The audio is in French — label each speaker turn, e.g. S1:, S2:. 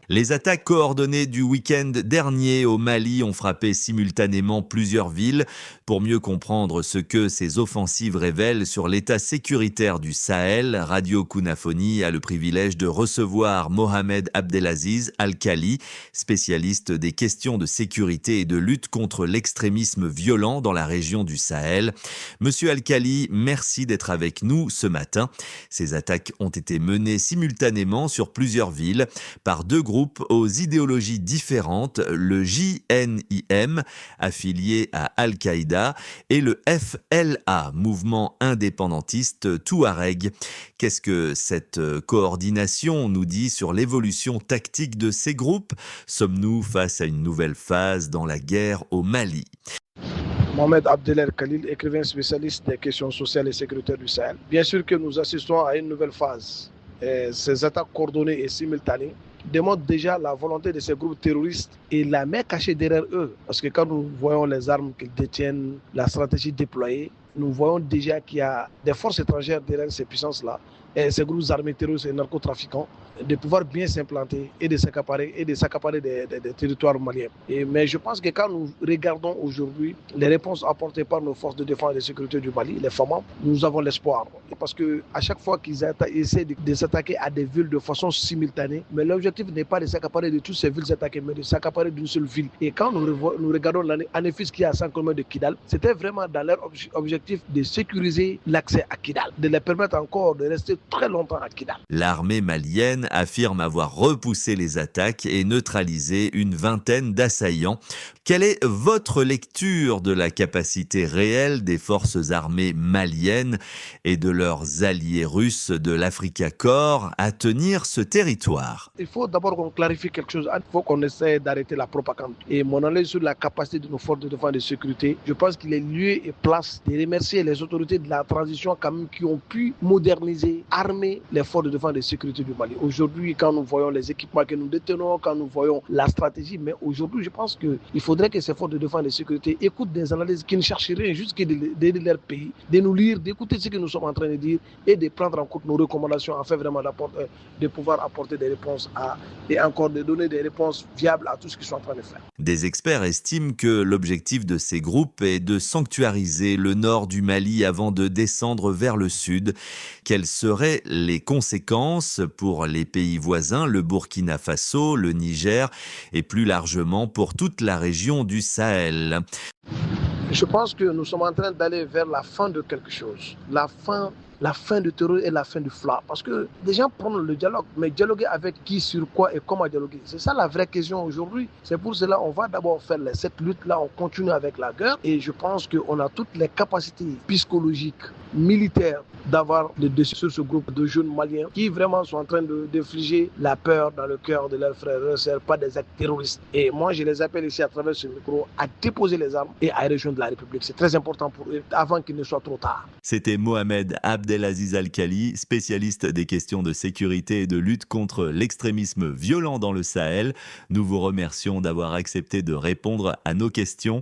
S1: Les attaques coordonnées du week-end dernier au Mali ont frappé simultanément plusieurs villes. Pour mieux comprendre ce que ces offensives révèlent sur l'état sécuritaire du Sahel, Radio Kounafoni a le privilège de recevoir Mohamed Abdelaziz Al-Khali, spécialiste des questions de sécurité et de lutte contre l'extrémisme violent dans la région du Sahel. Monsieur Al-Khali, merci d'être avec nous ce matin. Ces attaques ont été menées simultanément sur plusieurs villes par deux groupes aux idéologies différentes, le JNIM, affilié à Al-Qaïda, et le FLA, mouvement indépendantiste touareg. Qu'est-ce que cette coordination nous dit sur l'évolution tactique de ces groupes? Sommes-nous face à une nouvelle phase dans la guerre au Mali?
S2: Mohamed Abdelal Khalil, écrivain spécialiste des questions sociales et sécuritaires du Sahel. Bien sûr que nous assistons à une nouvelle phase. Ces attaques coordonnées et simultanées démontrent déjà la volonté de ces groupes terroristes et la main cachée derrière eux. Parce que quand nous voyons les armes qu'ils détiennent, la stratégie déployée, nous voyons déjà qu'il y a des forces étrangères derrière ces puissances-là, et ces groupes armés terroristes et narcotrafiquants, de pouvoir bien s'implanter et de s'accaparer des territoires maliens. Mais je pense que quand nous regardons aujourd'hui les réponses apportées par nos forces de défense et de sécurité du Mali, les FAMA, nous avons l'espoir. Parce qu'à chaque fois qu'ils essaient de s'attaquer à des villes de façon simultanée, mais l'objectif n'est pas de s'accaparer de toutes ces villes attaquées, mais de s'accaparer d'une seule ville. Et quand nous regardons l'ANEFIS qui est à 100 km de Kidal, c'était vraiment dans leur objectif de sécuriser l'accès à Kidal, de les permettre encore de rester très longtemps à Kidal.
S1: L'armée malienne affirme avoir repoussé les attaques et neutralisé une vingtaine d'assaillants. Quelle est votre lecture de la capacité réelle des forces armées maliennes et de leurs alliés russes de l'Africa Corps à tenir ce territoire?
S2: Il faut d'abord qu'on clarifie quelque chose. Il faut qu'on essaie d'arrêter la propagande. Et mon analyse sur la capacité de nos forces de défense et de sécurité, je pense qu'il est lieu et place de remercier les autorités de la transition quand même qui ont pu moderniser, armer les forces de défense et de sécurité du Mali. Aujourd'hui, quand nous voyons les équipements que nous détenons, quand nous voyons la stratégie, mais aujourd'hui, je pense qu'il faudrait que ces forces de défense et de sécurité écoutent des analyses qui ne cherchent rien, juste d'aider leur pays, de nous lire, d'écouter ce que nous sommes en train de dire et de prendre en compte nos recommandations afin vraiment de pouvoir apporter des réponses et encore de donner des réponses viables à tout ce qu'ils sont en train de faire.
S1: Des experts estiment que l'objectif de ces groupes est de sanctuariser le nord du Mali avant de descendre vers le sud. Quelles seraient les conséquences pour les pays voisins, le Burkina Faso, le Niger et plus largement pour toute la région du Sahel?
S2: Je pense que nous sommes en train d'aller vers la fin de quelque chose. La fin du terror et la fin du FLA. Parce que les gens prennent le dialogue, mais dialoguer avec qui, sur quoi et comment dialoguer? C'est ça la vraie question aujourd'hui. C'est pour cela qu'on va d'abord faire cette lutte-là, on continue avec la guerre et je pense qu'on a toutes les capacités psychologiques, militaires d'avoir le dessus sur ce groupe de jeunes maliens qui vraiment sont en train d'infliger la peur dans le cœur de leurs frères et sœurs, pas des actes terroristes. Et moi, je les appelle ici à travers ce micro à déposer les armes et à rejoindre la République. C'est très important pour eux avant qu'il ne soit trop tard.
S1: C'était Mohamed Abdelaziz Al-Khali, spécialiste des questions de sécurité et de lutte contre l'extrémisme violent dans le Sahel. Nous vous remercions d'avoir accepté de répondre à nos questions.